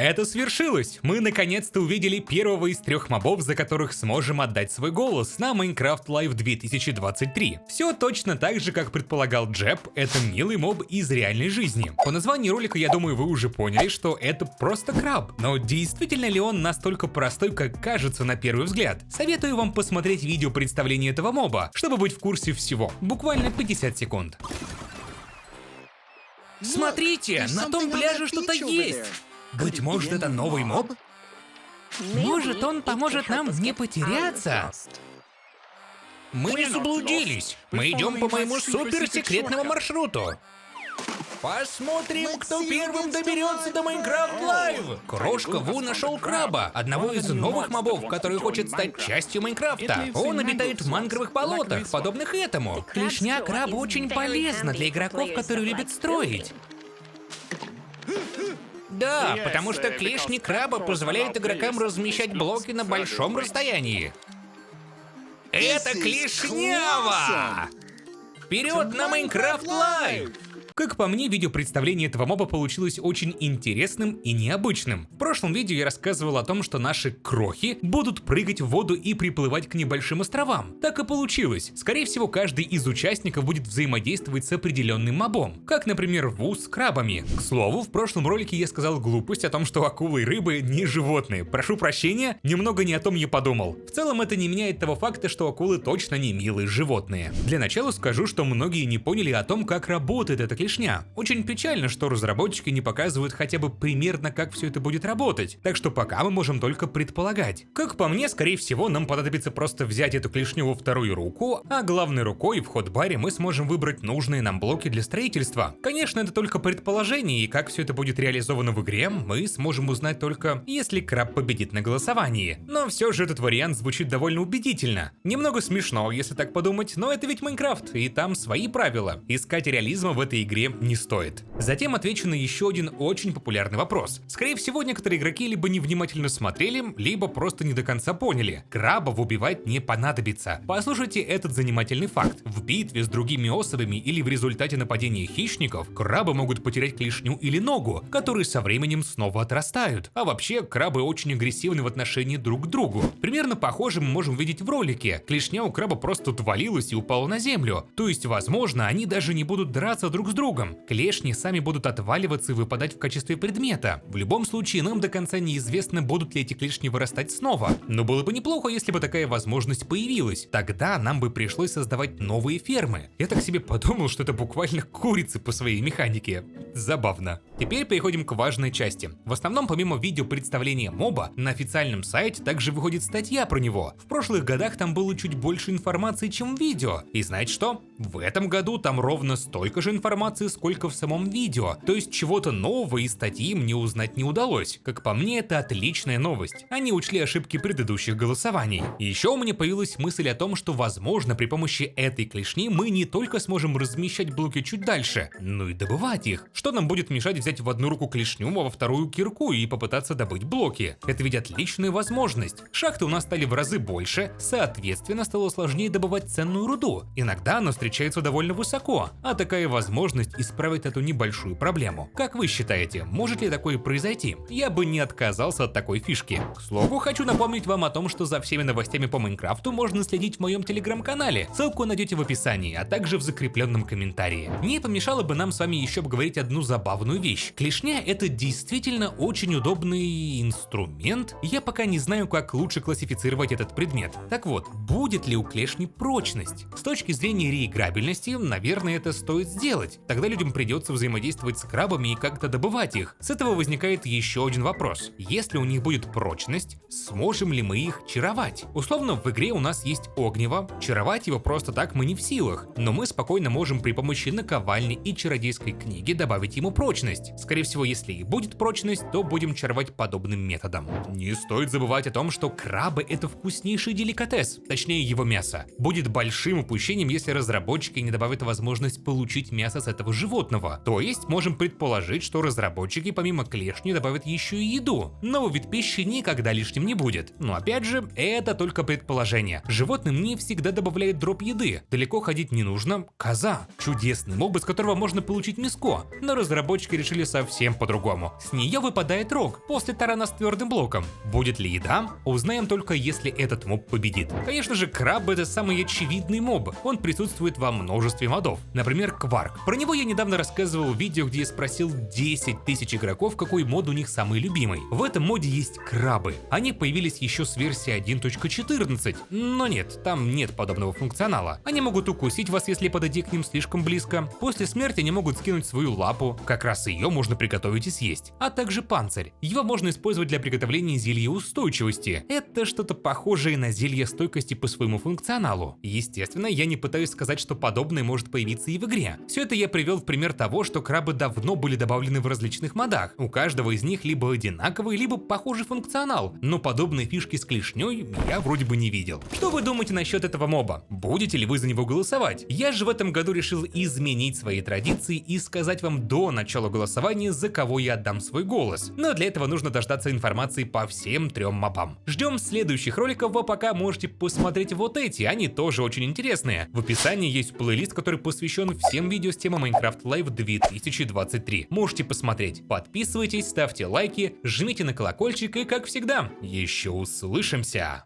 Это свершилось! Мы наконец-то увидели первого из 3 мобов, за которых сможем отдать свой голос на Minecraft Live 2023. Все точно так же, как предполагал Джеб, это милый моб из реальной жизни. По названию ролика, я думаю, вы уже поняли, что это просто краб. Но действительно ли он настолько простой, как кажется на первый взгляд? Советую вам посмотреть видео представления этого моба, чтобы быть в курсе всего. Буквально 50 секунд. Смотрите, на том пляже что-то есть! Быть может, это новый моб? Может, он поможет нам не потеряться? Мы не заблудились. Мы идем по моему суперсекретному маршруту. Посмотрим, кто первым доберется до Minecraft Live. Крошка Ву нашел краба, одного из новых мобов, который хочет стать частью Майнкрафта. Он обитает в мангровых болотах, подобных этому. Клешня краба очень полезна для игроков, которые любят строить. Да, потому что клешни краба позволяют игрокам размещать блоки на большом расстоянии. Это клешнява! Вперед на Minecraft Live! Как по мне, видео представление этого моба получилось очень интересным и необычным. В прошлом видео я рассказывал о том, что наши крохи будут прыгать в воду и приплывать к небольшим островам. Так и получилось. Скорее всего, каждый из участников будет взаимодействовать с определенным мобом, как, например, Ву с крабами. К слову, в прошлом ролике я сказал глупость о том, что акулы и рыбы не животные. Прошу прощения, немного не о том я подумал. В целом это не меняет того факта, что акулы точно не милые животные. Для начала скажу, что многие не поняли о том, как работает эта клешня. Очень печально, что разработчики не показывают хотя бы примерно, как все это будет работать, так что пока мы можем только предполагать. Как по мне, скорее всего, нам понадобится просто взять эту клешню во вторую руку, а главной рукой в хот-баре мы сможем выбрать нужные нам блоки для строительства. Конечно, это только предположение, и как все это будет реализовано в игре, мы сможем узнать только, если краб победит на голосовании. Но все же этот вариант звучит довольно убедительно. Немного смешно, если так подумать, но это ведь Майнкрафт, и там свои правила. Искать реализма в этой игре не стоит. Затем отвечу на еще один очень популярный вопрос. Скорее всего, некоторые игроки либо невнимательно смотрели, либо просто не до конца поняли. Крабов убивать не понадобится. Послушайте этот занимательный факт. В битве с другими особями или в результате нападения хищников крабы могут потерять клешню или ногу, которые со временем снова отрастают. А вообще, крабы очень агрессивны в отношении друг к другу. Примерно похоже мы можем видеть в ролике. Клешня у краба просто отвалилась и упала на землю. То есть, возможно, они даже не будут драться друг с другом. Клешни сами будут отваливаться и выпадать в качестве предмета. В любом случае, нам до конца неизвестно, будут ли эти клешни вырастать снова. Но было бы неплохо, если бы такая возможность появилась. Тогда нам бы пришлось создавать новые фермы. Я так себе подумал, что это буквально курицы по своей механике. Забавно. Теперь переходим к важной части. В основном, помимо видео представления моба, на официальном сайте также выходит статья про него. В прошлых годах там было чуть больше информации, чем в видео. И знаете что? В этом году там ровно столько же информации, сколько в самом видео. То есть чего-то нового из статьи мне узнать не удалось. Как по мне, это отличная новость. Они учли ошибки предыдущих голосований. И еще у меня появилась мысль о том, что возможно при помощи этой клешни мы не только сможем размещать блоки чуть дальше, но и добывать их. Что нам будет мешать взять в одну руку клешню, а во вторую кирку и попытаться добыть блоки? Это ведь отличная возможность. Шахты у нас стали в разы больше, соответственно стало сложнее добывать ценную руду. Иногда она встречается довольно высоко, а такая возможность исправит эту небольшую проблему. Как вы считаете, может ли такое произойти? Я бы не отказался от такой фишки. К слову, хочу напомнить вам о том, что за всеми новостями по Майнкрафту можно следить в моем телеграм-канале. Ссылку найдете в описании, а также в закрепленном комментарии. Не помешало бы нам с вами еще обговорить одну забавную вещь. Клешня — это действительно очень удобный инструмент. Я пока не знаю, как лучше классифицировать этот предмет. Так вот, будет ли у клешни прочность? С точки зрения реиграбельности, наверное, это стоит сделать. Тогда людям придется взаимодействовать с крабами и как-то добывать их. С этого возникает еще один вопрос. Если у них будет прочность, сможем ли мы их чаровать? Условно, в игре у нас есть огниво, чаровать его просто так мы не в силах, но мы спокойно можем при помощи наковальни и чародейской книги добавить ему прочность. Скорее всего, если и будет прочность, то будем чаровать подобным методом. Не стоит забывать о том, что крабы — это вкуснейший деликатес, точнее его мясо. Будет большим упущением, если разработчики не добавят возможность получить мясо с этого этого животного. То есть можем предположить, что разработчики помимо клешни добавят еще и еду. Новый вид пищи никогда лишним не будет. Но опять же, это только предположение. Животным не всегда добавляют дроп еды. Далеко ходить не нужно. Коза. Чудесный моб, из которого можно получить мяско. Но разработчики решили совсем по-другому. С нее выпадает рог после тарана с твердым блоком. Будет ли еда? Узнаем только если этот моб победит. Конечно же, краб — это самый очевидный моб. Он присутствует во множестве модов. Например, Кварк. Про него я недавно рассказывал в видео, где я спросил 10 тысяч игроков, какой мод у них самый любимый. В этом моде есть крабы. Они появились еще с версии 1.14. Но нет, там нет подобного функционала. Они могут укусить вас, если подойти к ним слишком близко. После смерти они могут скинуть свою лапу. Как раз ее можно приготовить и съесть. А также панцирь. Его можно использовать для приготовления зелья устойчивости. Это что-то похожее на зелье стойкости по своему функционалу. Естественно, я не пытаюсь сказать, что подобное может появиться и в игре. Все это я привел в пример того, что крабы давно были добавлены в различных модах. У каждого из них либо одинаковый, либо похожий функционал. Но подобные фишки с клешней я вроде бы не видел. Что вы думаете насчет этого моба? Будете ли вы за него голосовать? Я же в этом году решил изменить свои традиции и сказать вам до начала голосования, за кого я отдам свой голос. Но для этого нужно дождаться информации по всем 3 мобам. Ждем следующих роликов, а пока можете посмотреть вот эти, они тоже очень интересные. В описании есть плейлист, который посвящен всем видео с темы Minecraft Live 2023. Можете посмотреть. Подписывайтесь, ставьте лайки, жмите на колокольчик и, как всегда, еще услышимся!